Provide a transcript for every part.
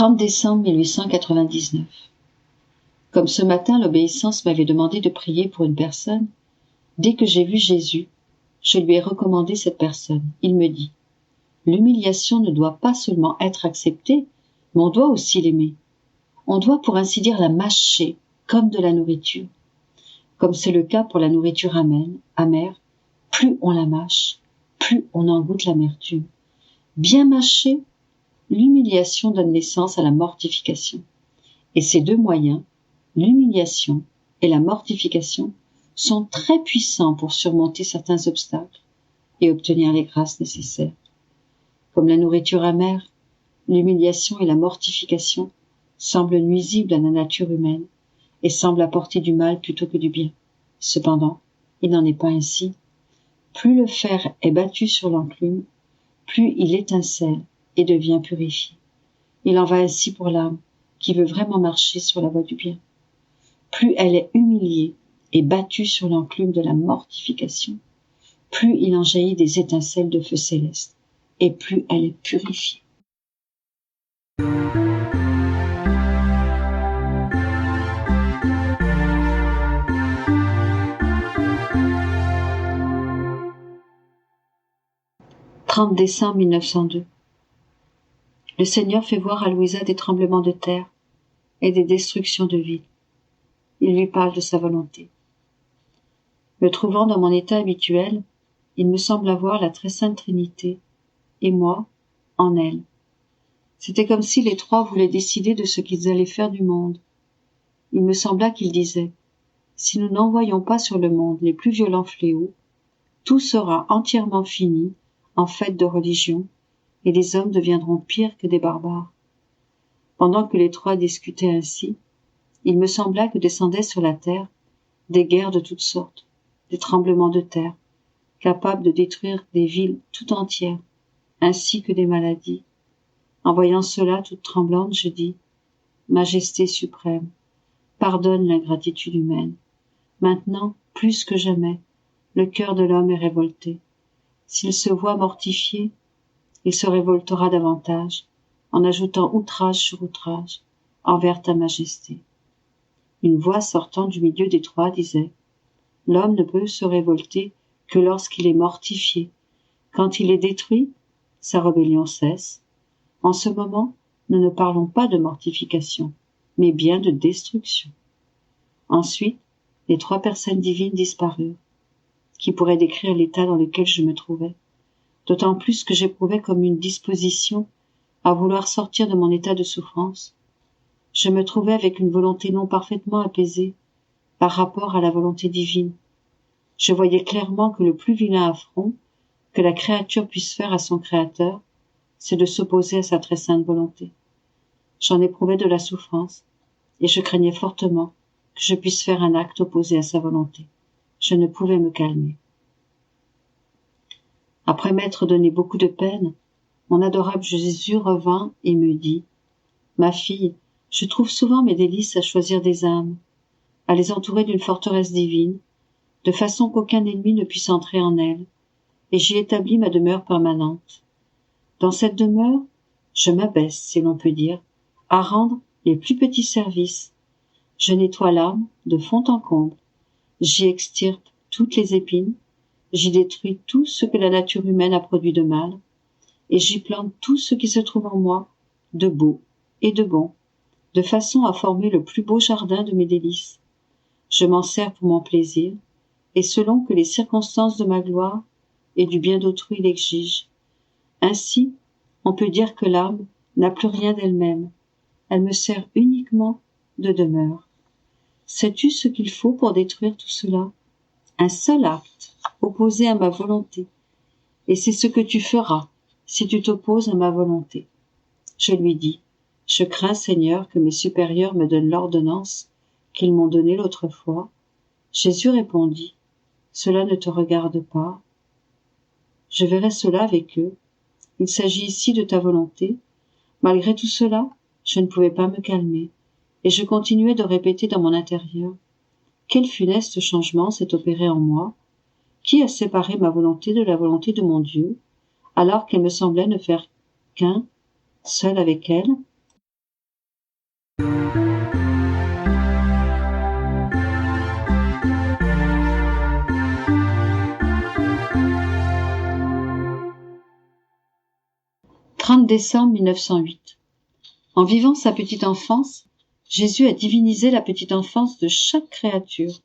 30 décembre 1899. Comme ce matin l'obéissance m'avait demandé de prier pour une personne, dès que j'ai vu Jésus, je lui ai recommandé cette personne. Il me dit: l'humiliation ne doit pas seulement être acceptée, mais on doit aussi l'aimer. On doit pour ainsi dire la mâcher comme de la nourriture. Comme c'est le cas pour la nourriture amère, plus on la mâche, plus on en goûte l'amertume. Bien mâchée, l'humiliation donne naissance à la mortification. Et ces deux moyens, l'humiliation et la mortification, sont très puissants pour surmonter certains obstacles et obtenir les grâces nécessaires. Comme la nourriture amère, l'humiliation et la mortification semblent nuisibles à la nature humaine et semblent apporter du mal plutôt que du bien. Cependant, il n'en est pas ainsi. Plus le fer est battu sur l'enclume, plus il étincelle et devient purifié. Il en va ainsi pour l'âme qui veut vraiment marcher sur la voie du bien. Plus elle est humiliée et battue sur l'enclume de la mortification, plus il en jaillit des étincelles de feu céleste, et plus elle est purifiée. « 30 décembre 1902. Le Seigneur fait voir à Louisa des tremblements de terre et des destructions de villes. Il lui parle de sa volonté. Me trouvant dans mon état habituel, il me semble avoir la très sainte Trinité, et moi, en elle. C'était comme si les trois voulaient décider de ce qu'ils allaient faire du monde. Il me sembla qu'ils disaient: si nous n'envoyons pas sur le monde les plus violents fléaux, tout sera entièrement fini en fait de religion, et les hommes deviendront pires que des barbares. Pendant que les trois discutaient ainsi, il me sembla que descendaient sur la terre des guerres de toutes sortes, des tremblements de terre, capables de détruire des villes tout entières, ainsi que des maladies. En voyant cela toute tremblante, je dis: Majesté suprême, pardonne l'ingratitude humaine. Maintenant, plus que jamais, le cœur de l'homme est révolté. S'il se voit mortifié, il se révoltera davantage, en ajoutant outrage sur outrage envers ta majesté. Une voix sortant du milieu des trois disait: l'homme ne peut se révolter que lorsqu'il est mortifié. Quand il est détruit, sa rébellion cesse. En ce moment, nous ne parlons pas de mortification, mais bien de destruction. Ensuite, les trois personnes divines disparurent, qui pourraient décrire l'état dans lequel je me trouvais, d'autant plus que j'éprouvais comme une disposition à vouloir sortir de mon état de souffrance. Je me trouvais avec une volonté non parfaitement apaisée par rapport à la volonté divine. Je voyais clairement que le plus vilain affront que la créature puisse faire à son Créateur, c'est de s'opposer à sa très sainte volonté. J'en éprouvais de la souffrance, et je craignais fortement que je puisse faire un acte opposé à sa volonté. Je ne pouvais me calmer. Après m'être donné beaucoup de peine, mon adorable Jésus revint et me dit: ma fille, je trouve souvent mes délices à choisir des âmes, à les entourer d'une forteresse divine, de façon qu'aucun ennemi ne puisse entrer en elles, et j'y établis ma demeure permanente. Dans cette demeure, je m'abaisse, si l'on peut dire, à rendre les plus petits services. Je nettoie l'âme de fond en comble, j'y extirpe toutes les épines, j'y détruis tout ce que la nature humaine a produit de mal, et j'y plante tout ce qui se trouve en moi de beau et de bon, de façon à former le plus beau jardin de mes délices. Je m'en sers pour mon plaisir, et selon que les circonstances de ma gloire et du bien d'autrui l'exigent. Ainsi, on peut dire que l'âme n'a plus rien d'elle-même, elle me sert uniquement de demeure. Sais-tu ce qu'il faut pour détruire tout cela? Un seul acte, opposé à ma volonté, et c'est ce que tu feras si tu t'opposes à ma volonté. Je lui dis: je crains, Seigneur, que mes supérieurs me donnent l'ordonnance qu'ils m'ont donnée l'autre fois. Jésus répondit: cela ne te regarde pas. Je verrai cela avec eux. Il s'agit ici de ta volonté. Malgré tout cela, je ne pouvais pas me calmer, et je continuais de répéter dans mon intérieur: quel funeste changement s'est opéré en moi? Qui a séparé ma volonté de la volonté de mon Dieu, alors qu'elle me semblait ne faire qu'un seul avec elle? « 30 décembre 1908. En vivant sa petite enfance, Jésus a divinisé la petite enfance de chaque créature.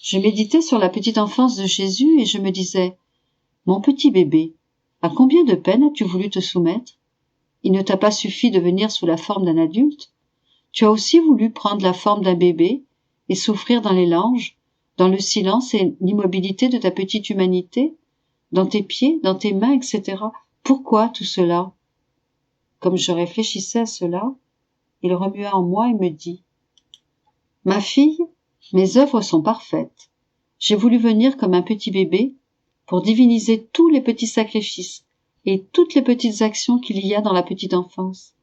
Je méditais sur la petite enfance de Jésus et je me disais « Mon petit bébé, à combien de peines as-tu voulu te soumettre ? Il ne t'a pas suffi de venir sous la forme d'un adulte. Tu as aussi voulu prendre la forme d'un bébé et souffrir dans les langes, dans le silence et l'immobilité de ta petite humanité, dans tes pieds, dans tes mains, etc. Pourquoi tout cela ?» Comme je réfléchissais à cela, il remua en moi et me dit « Ma fille, mes œuvres sont parfaites. J'ai voulu venir comme un petit bébé pour diviniser tous les petits sacrifices et toutes les petites actions qu'il y a dans la petite enfance.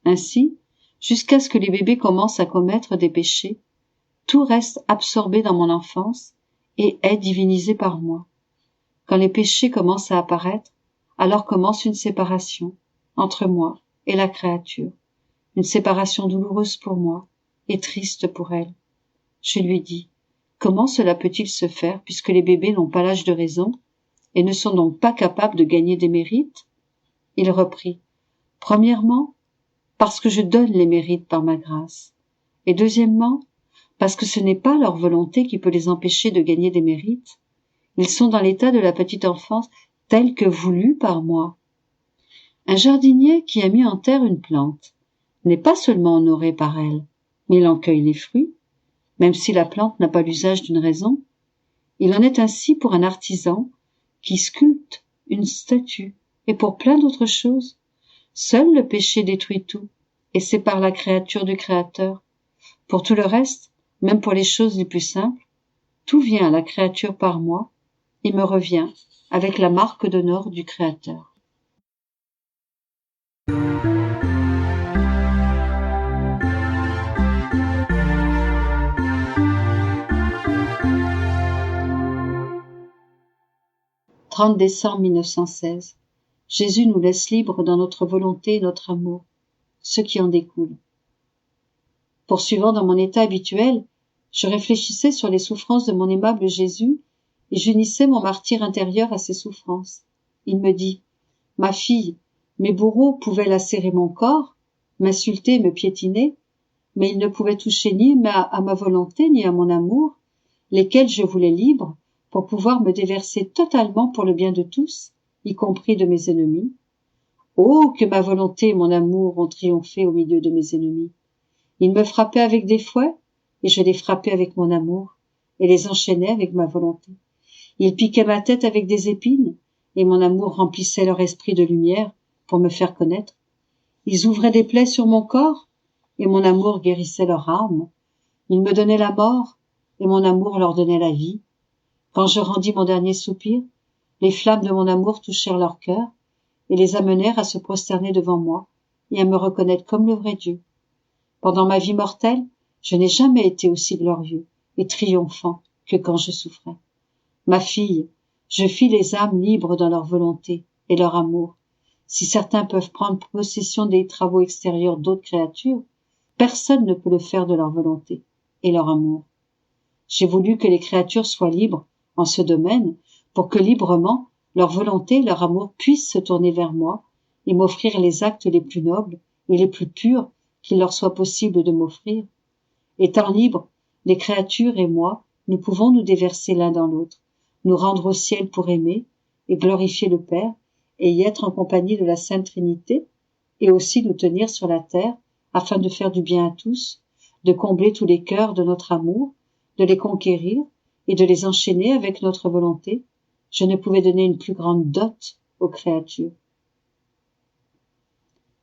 Ainsi, jusqu'à ce que les bébés commencent à commettre des péchés, tout reste absorbé dans mon enfance et est divinisé par moi. Quand les péchés commencent à apparaître, alors commence une séparation entre moi et la créature, une séparation douloureuse pour moi et triste pour elle. Je lui dis, comment cela peut-il se faire puisque les bébés n'ont pas l'âge de raison et ne sont donc pas capables de gagner des mérites ? Il reprit, premièrement, parce que je donne les mérites par ma grâce, et deuxièmement, parce que ce n'est pas leur volonté qui peut les empêcher de gagner des mérites. Ils sont dans l'état de la petite enfance tel que voulu par moi. Un jardinier qui a mis en terre une plante n'est pas seulement honoré par elle, mais il en cueille les fruits, même si la plante n'a pas l'usage d'une raison. Il en est ainsi pour un artisan qui sculpte une statue et pour plein d'autres choses. Seul le péché détruit tout et sépare la créature du Créateur. Pour tout le reste, même pour les choses les plus simples, tout vient à la créature par moi et me revient avec la marque d'honneur du Créateur. « 30 décembre 1916. Jésus nous laisse libres dans notre volonté et notre amour, ce qui en découle. Poursuivant dans mon état habituel, je réfléchissais sur les souffrances de mon aimable Jésus et j'unissais mon martyre intérieur à ses souffrances. Il me dit, « Ma fille, mes bourreaux pouvaient lacérer mon corps, m'insulter et me piétiner, mais ils ne pouvaient toucher ni à ma volonté ni à mon amour, lesquels je voulais libres pour pouvoir me déverser totalement pour le bien de tous, y compris de mes ennemis. Oh, que ma volonté et mon amour ont triomphé au milieu de mes ennemis. Ils me frappaient avec des fouets, et je les frappais avec mon amour, et les enchaînais avec ma volonté. Ils piquaient ma tête avec des épines, et mon amour remplissait leur esprit de lumière pour me faire connaître. Ils ouvraient des plaies sur mon corps, et mon amour guérissait leur âme. Ils me donnaient la mort, et mon amour leur donnait la vie. Quand je rendis mon dernier soupir, les flammes de mon amour touchèrent leur cœur, et les amenèrent à se prosterner devant moi, et à me reconnaître comme le vrai Dieu. Pendant ma vie mortelle, je n'ai jamais été aussi glorieux et triomphant que quand je souffrais. Ma fille, je fis les âmes libres dans leur volonté et leur amour. Si certains peuvent prendre possession des travaux extérieurs d'autres créatures, personne ne peut le faire de leur volonté et leur amour. J'ai voulu que les créatures soient libres en ce domaine pour que librement leur volonté et leur amour puissent se tourner vers moi et m'offrir les actes les plus nobles et les plus purs qu'il leur soit possible de m'offrir. Étant libres, les créatures et moi, nous pouvons nous déverser l'un dans l'autre, nous rendre au ciel pour aimer et glorifier le Père et y être en compagnie de la Sainte Trinité, et aussi nous tenir sur la terre afin de faire du bien à tous, de combler tous les cœurs de notre amour, de les conquérir et de les enchaîner avec notre volonté. Je ne pouvais donner une plus grande dot aux créatures.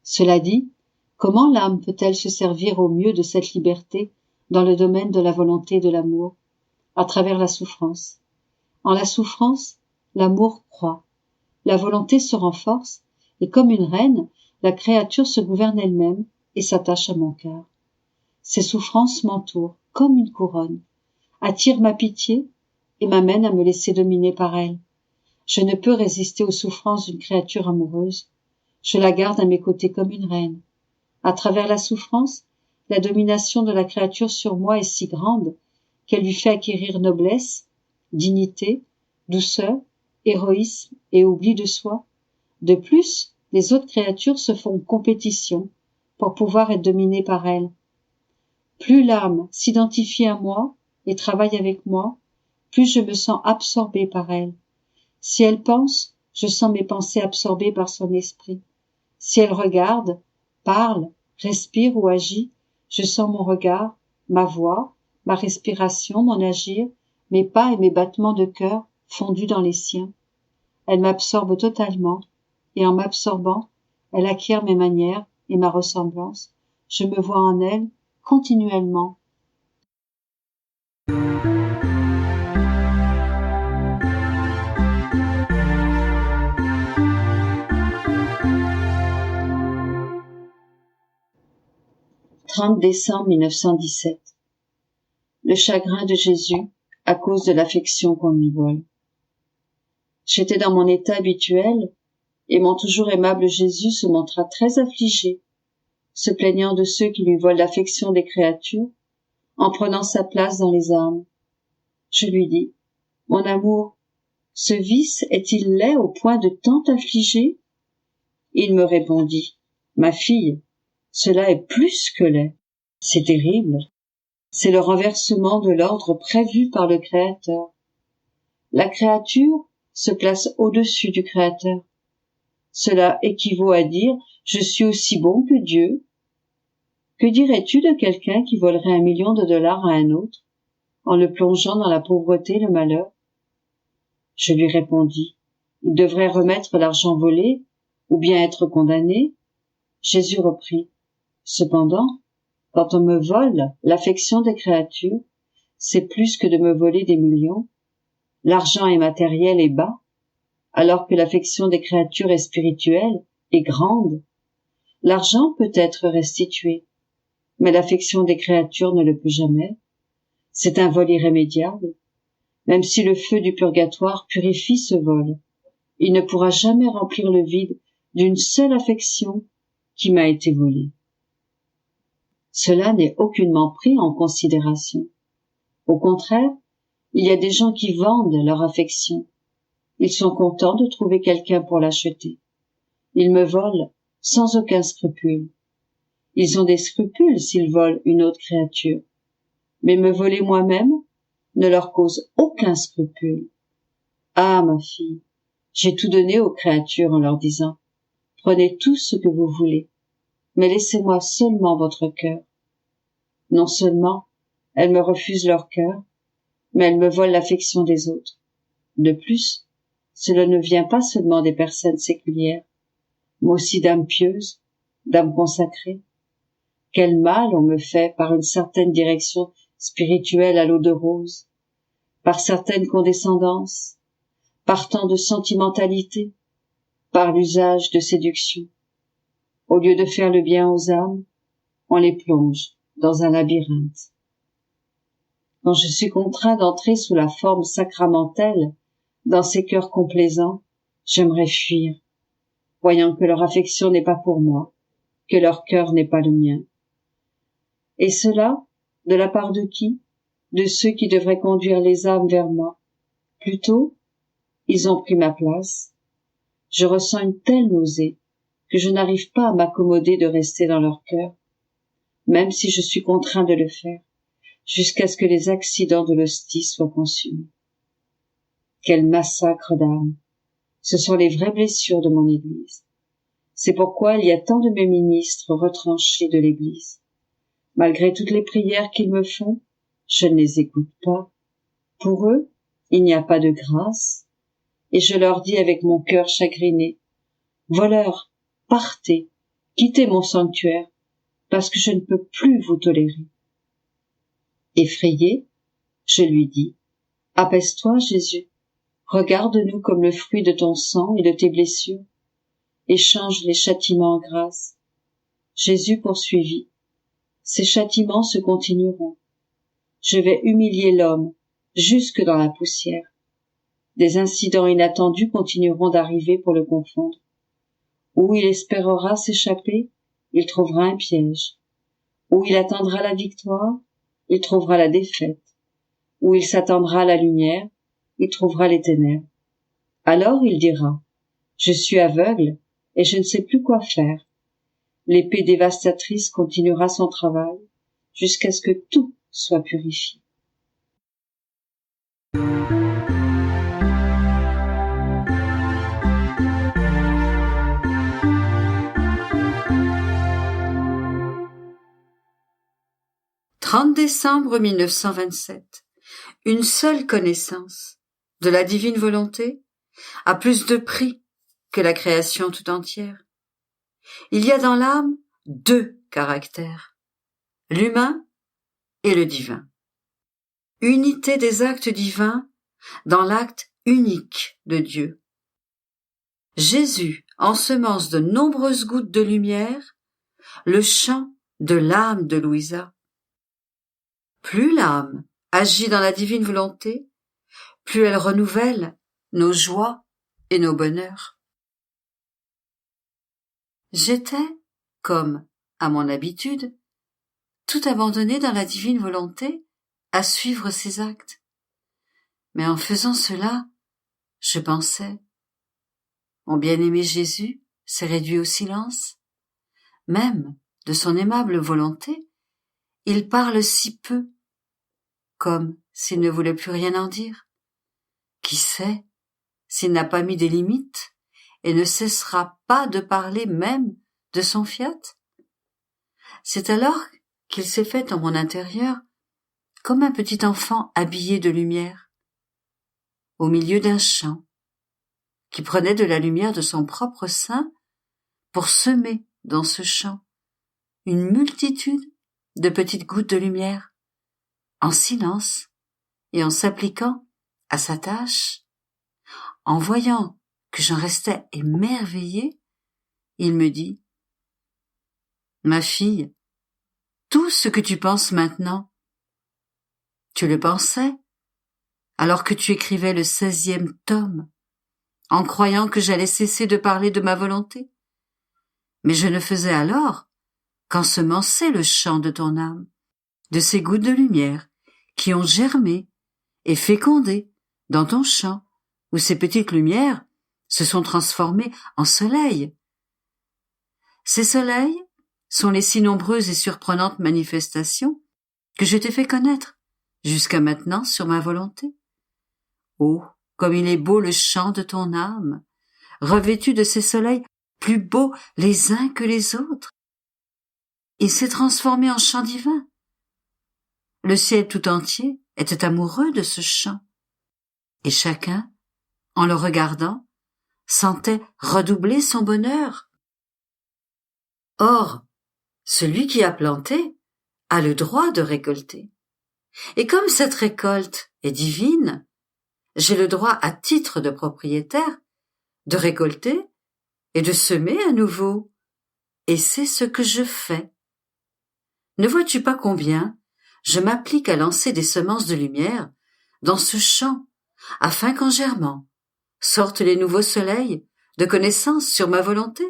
Cela dit, comment l'âme peut-elle se servir au mieux de cette liberté dans le domaine de la volonté et de l'amour? À travers la souffrance. En la souffrance, l'amour croît, la volonté se renforce, et comme une reine, la créature se gouverne elle-même et s'attache à mon cœur. Ces souffrances m'entourent comme une couronne, attirent ma pitié et m'amènent à me laisser dominer par elle. Je ne peux résister aux souffrances d'une créature amoureuse. Je la garde à mes côtés comme une reine. À travers la souffrance, La domination de la créature sur moi est si grande qu'elle lui fait acquérir noblesse, dignité, douceur, héroïsme et oubli de soi. De plus, les autres créatures se font compétition pour pouvoir être dominées par elle. Plus l'âme s'identifie à moi et travaille avec moi, plus je me sens absorbée par elle. Si elle pense, je sens mes pensées absorbées par son esprit. Si elle regarde, parle, respire ou agit, je sens mon regard, ma voix, ma respiration, mon agir, mes pas et mes battements de cœur fondus dans les siens. Elle m'absorbe totalement, et en m'absorbant, elle acquiert mes manières et ma ressemblance. Je me vois en elle continuellement. « 30 décembre 1917. Le chagrin de Jésus à cause de l'affection qu'on lui vole. J'étais dans mon état habituel, et mon toujours aimable Jésus se montra très affligé, se plaignant de ceux qui lui volent l'affection des créatures, en prenant sa place dans les âmes. Je lui dis, « Mon amour, ce vice est-il laid au point de tant t'affliger ?» Il me répondit, « Ma fille, cela est plus que laid. C'est terrible. C'est le renversement de l'ordre prévu par le Créateur. La créature se place au-dessus du Créateur. Cela équivaut à dire « je suis aussi bon que Dieu ». Que dirais-tu de quelqu'un qui volerait $1 million à un autre, en le plongeant dans la pauvreté et le malheur? Je lui répondis, il devrait remettre l'argent volé, ou bien être condamné. Jésus reprit, cependant, quand on me vole l'affection des créatures, c'est plus que de me voler des millions. L'argent est matériel et bas, alors que l'affection des créatures est spirituelle et grande. L'argent peut être restitué, mais l'affection des créatures ne le peut jamais. C'est un vol irrémédiable. Même si le feu du purgatoire purifie ce vol, il ne pourra jamais remplir le vide d'une seule affection qui m'a été volée. Cela n'est aucunement pris en considération. Au contraire, il y a des gens qui vendent leur affection. Ils sont contents de trouver quelqu'un pour l'acheter. Ils me volent sans aucun scrupule. Ils ont des scrupules s'ils volent une autre créature. Mais me voler moi-même ne leur cause aucun scrupule. Ah, ma fille, j'ai tout donné aux créatures en leur disant, prenez tout ce que vous voulez, mais laissez-moi seulement votre cœur. Non seulement elles me refusent leur cœur, mais elles me volent l'affection des autres. De plus, cela ne vient pas seulement des personnes séculières, mais aussi d'âmes pieuses, d'âmes consacrées. Quel mal on me fait par une certaine direction spirituelle à l'eau de rose, par certaines condescendances, par tant de sentimentalité, par l'usage de séduction. Au lieu de faire le bien aux âmes, on les plonge dans un labyrinthe. Quand je suis contraint d'entrer sous la forme sacramentelle dans ces cœurs complaisants, j'aimerais fuir, voyant que leur affection n'est pas pour moi, que leur cœur n'est pas le mien. Et cela, de la part de qui? De ceux qui devraient conduire les âmes vers moi. Plutôt, ils ont pris ma place. Je ressens une telle nausée que je n'arrive pas à m'accommoder de rester dans leur cœur, même si je suis contraint de le faire, jusqu'à ce que les accidents de l'hostie soient consumés. Quel massacre d'âmes! Ce sont les vraies blessures de mon Église. C'est pourquoi il y a tant de mes ministres retranchés de l'Église. Malgré toutes les prières qu'ils me font, je ne les écoute pas. Pour eux, il n'y a pas de grâce, et je leur dis avec mon cœur chagriné, « Voleurs, partez, quittez mon sanctuaire, parce que je ne peux plus vous tolérer. » Effrayé, je lui dis, « Apaise-toi, Jésus, regarde-nous comme le fruit de ton sang et de tes blessures, et change les châtiments en grâce. » Jésus poursuivit, « Ces châtiments se continueront. Je vais humilier l'homme jusque dans la poussière. Des incidents inattendus continueront d'arriver pour le confondre. Où il espérera s'échapper, il trouvera un piège. Où il attendra la victoire, il trouvera la défaite. Où il s'attendra à la lumière, il trouvera les ténèbres. Alors il dira, je suis aveugle et je ne sais plus quoi faire. L'épée dévastatrice continuera son travail jusqu'à ce que tout soit purifié. « 30 décembre 1927. Une seule connaissance de la divine volonté a plus de prix que la création tout entière. Il y a dans l'âme 2 caractères, l'humain et le divin. Unité des actes divins dans l'acte unique de Dieu. Jésus ensemence de nombreuses gouttes de lumière le champ de l'âme de Louisa. Plus l'âme agit dans la divine volonté, plus elle renouvelle nos joies et nos bonheurs. J'étais, comme à mon habitude, tout abandonné dans la divine volonté à suivre ses actes. Mais en faisant cela, je pensais, mon bien-aimé Jésus s'est réduit au silence. Même de son aimable volonté, il parle si peu, comme s'il ne voulait plus rien en dire. Qui sait s'il n'a pas mis des limites et ne cessera pas de parler même de son fiat? C'est alors qu'il s'est fait en mon intérieur comme un petit enfant habillé de lumière, au milieu d'un champ, qui prenait de la lumière de son propre sein pour semer dans ce champ une multitude de petites gouttes de lumière, en silence et en s'appliquant à sa tâche. En voyant que j'en restais émerveillé, il me dit, « Ma fille, tout ce que tu penses maintenant, tu le pensais alors que tu écrivais le 16e tome, en croyant que j'allais cesser de parler de ma volonté. Mais je ne faisais alors qu'ensemencer le champ de ton âme, de ces gouttes de lumière qui ont germé et fécondé dans ton champ, où ces petites lumières se sont transformées en soleils. Ces soleils sont les si nombreuses et surprenantes manifestations que je t'ai fait connaître jusqu'à maintenant sur ma volonté. Oh, comme il est beau le champ de ton âme, revêtu de ces soleils plus beaux les uns que les autres. Il s'est transformé en champ divin. Le ciel tout entier était amoureux de ce champ, et chacun, en le regardant, sentait redoubler son bonheur. Or, celui qui a planté a le droit de récolter. Et comme cette récolte est divine, j'ai le droit à titre de propriétaire de récolter et de semer à nouveau. Et c'est ce que je fais. Ne vois-tu pas combien je m'applique à lancer des semences de lumière dans ce champ, afin qu'en germant sortent les nouveaux soleils de connaissance sur ma volonté?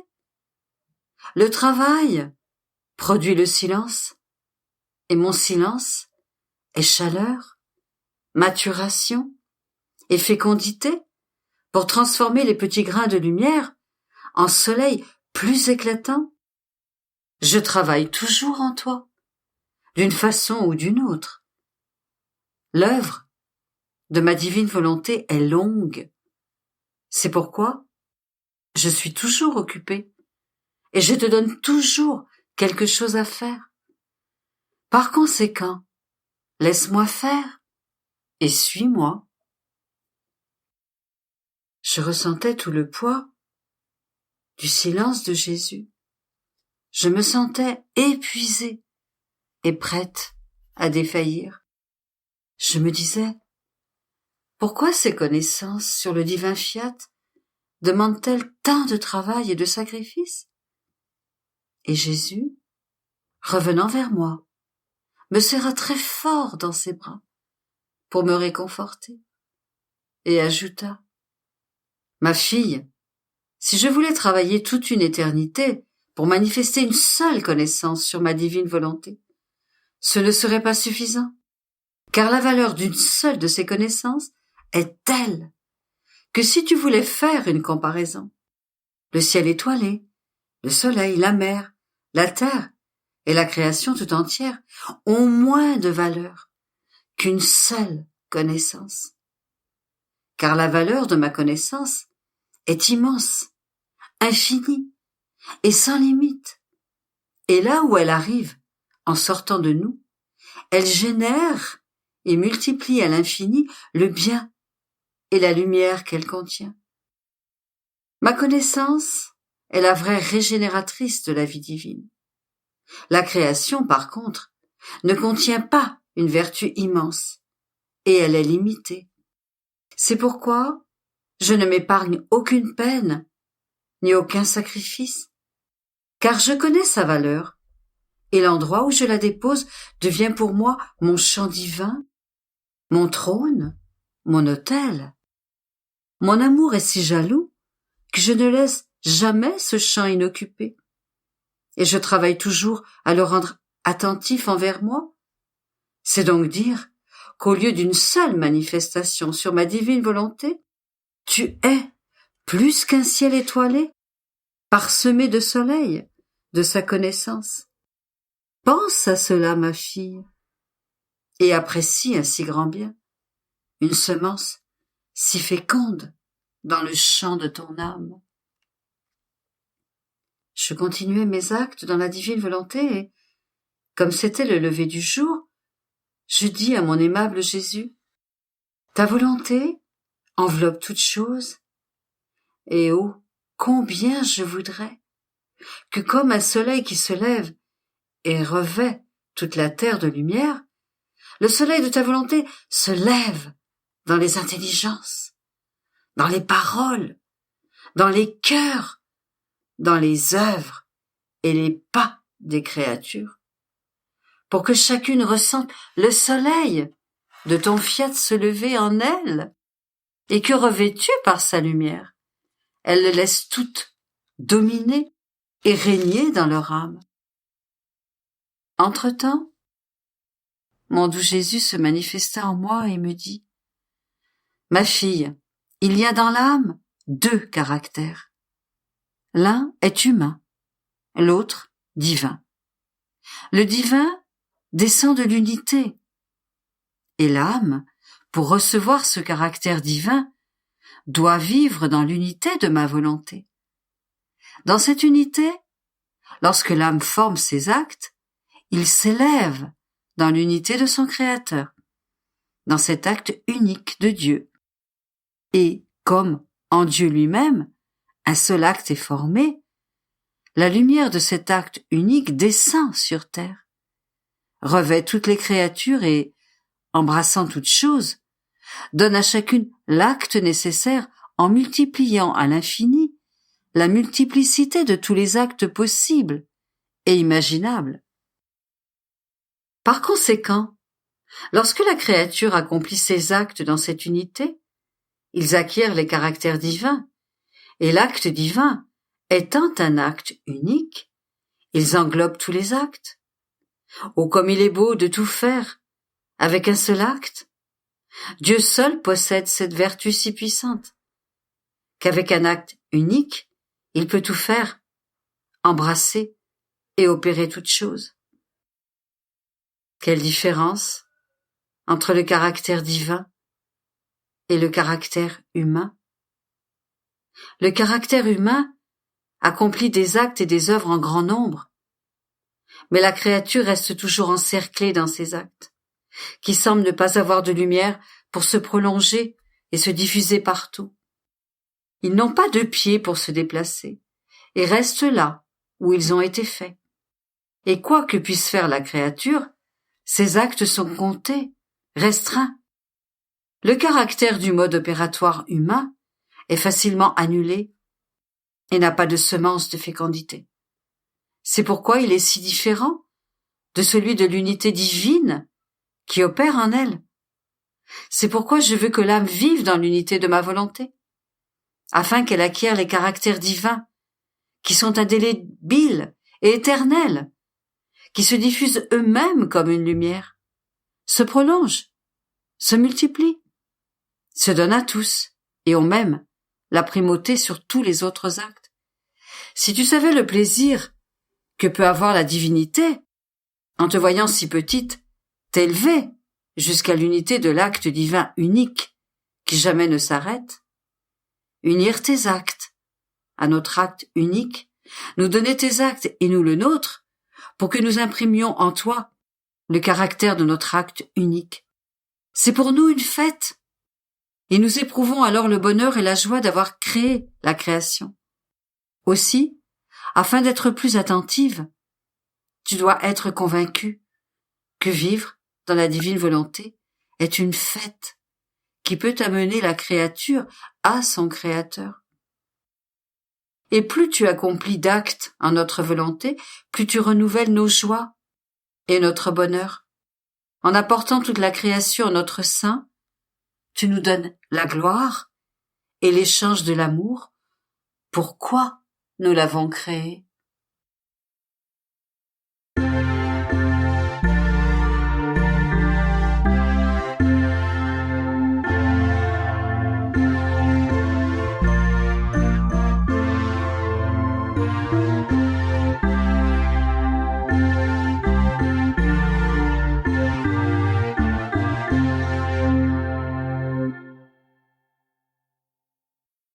Le travail produit le silence, et mon silence est chaleur, maturation et fécondité pour transformer les petits grains de lumière en soleil plus éclatant. Je travaille toujours en toi, d'une façon ou d'une autre. L'œuvre de ma divine volonté est longue. C'est pourquoi je suis toujours occupée et je te donne toujours quelque chose à faire. Par conséquent, laisse-moi faire et suis-moi. Je ressentais tout le poids du silence de Jésus. Je me sentais épuisée et prête à défaillir. Je me disais, pourquoi ces connaissances sur le divin fiat demandent-elles tant de travail et de sacrifice? Et Jésus, revenant vers moi, me serra très fort dans ses bras pour me réconforter et ajouta, « Ma fille, si je voulais travailler toute une éternité pour manifester une seule connaissance sur ma divine volonté, ce ne serait pas suffisant, car la valeur d'une seule de ces connaissances est telle que si tu voulais faire une comparaison, le ciel étoilé, le soleil, la mer, la terre et la création tout entière ont moins de valeur qu'une seule connaissance. Car la valeur de ma connaissance est immense, infinie et sans limite. Et là où elle arrive, en sortant de nous, elle génère et multiplie à l'infini le bien et la lumière qu'elle contient. Ma connaissance est la vraie régénératrice de la vie divine. La création, par contre, ne contient pas une vertu immense, et elle est limitée. C'est pourquoi je ne m'épargne aucune peine, ni aucun sacrifice, car je connais sa valeur, et l'endroit où je la dépose devient pour moi mon champ divin, mon trône, mon autel. Mon amour est si jaloux que je ne laisse jamais ce champ inoccupé, et je travaille toujours à le rendre attentif envers moi. C'est donc dire qu'au lieu d'une seule manifestation sur ma divine volonté, tu es plus qu'un ciel étoilé, parsemé de soleil, de sa connaissance. Pense à cela, ma fille, et apprécie un si grand bien, une semence si féconde dans le champ de ton âme. Je continuais mes actes dans la divine volonté et, comme c'était le lever du jour, je dis à mon aimable Jésus, « Ta volonté enveloppe toute chose, et oh, combien je voudrais que comme un soleil qui se lève et revêt toute la terre de lumière, le soleil de ta volonté se lève dans les intelligences, dans les paroles, dans les cœurs, dans les œuvres et les pas des créatures, pour que chacune ressente le soleil de ton fiat se lever en elle, et que revêtue par sa lumière, elle les laisse toutes dominer et régner dans leur âme. Entre-temps, mon doux Jésus se manifesta en moi et me dit, « Ma fille, il y a dans l'âme 2 caractères. L'un est humain, l'autre divin. Le divin descend de l'unité, et l'âme, pour recevoir ce caractère divin, doit vivre dans l'unité de ma volonté. Dans cette unité, lorsque l'âme forme ses actes, il s'élève dans l'unité de son Créateur, dans cet acte unique de Dieu. Et comme en Dieu lui-même, un seul acte est formé, la lumière de cet acte unique descend sur terre, revêt toutes les créatures et, embrassant toutes choses, donne à chacune l'acte nécessaire en multipliant à l'infini la multiplicité de tous les actes possibles et imaginables. Par conséquent, lorsque la créature accomplit ses actes dans cette unité, ils acquièrent les caractères divins, et l'acte divin, étant un acte unique, ils englobent tous les actes. Oh, comme il est beau de tout faire avec un seul acte! Dieu seul possède cette vertu si puissante, qu'avec un acte unique, il peut tout faire, embrasser et opérer toutes choses. Quelle différence entre le caractère divin et le caractère humain. Le caractère humain accomplit des actes et des œuvres en grand nombre, mais la créature reste toujours encerclée dans ses actes, qui semblent ne pas avoir de lumière pour se prolonger et se diffuser partout. Ils n'ont pas de pieds pour se déplacer, et restent là où ils ont été faits. Et quoi que puisse faire la créature, ses actes sont comptés, restreints. Le caractère du mode opératoire humain est facilement annulé et n'a pas de semence de fécondité. C'est pourquoi il est si différent de celui de l'unité divine qui opère en elle. C'est pourquoi je veux que l'âme vive dans l'unité de ma volonté, afin qu'elle acquiert les caractères divins qui sont indélébiles et éternels, qui se diffusent eux-mêmes comme une lumière, se prolongent, se multiplient, se donnent à tous et ont même la primauté sur tous les autres actes. Si tu savais le plaisir que peut avoir la divinité, en te voyant si petite, t'élever jusqu'à l'unité de l'acte divin unique qui jamais ne s'arrête, unir tes actes à notre acte unique, nous donner tes actes et nous le nôtre, pour que nous imprimions en toi le caractère de notre acte unique. C'est pour nous une fête, et nous éprouvons alors le bonheur et la joie d'avoir créé la création. Aussi, afin d'être plus attentive, tu dois être convaincu que vivre dans la divine volonté est une fête qui peut amener la créature à son Créateur. Et plus tu accomplis d'actes en notre volonté, plus tu renouvelles nos joies et notre bonheur. En apportant toute la création en notre sein, tu nous donnes la gloire et l'échange de l'amour. Pourquoi nous l'avons créé?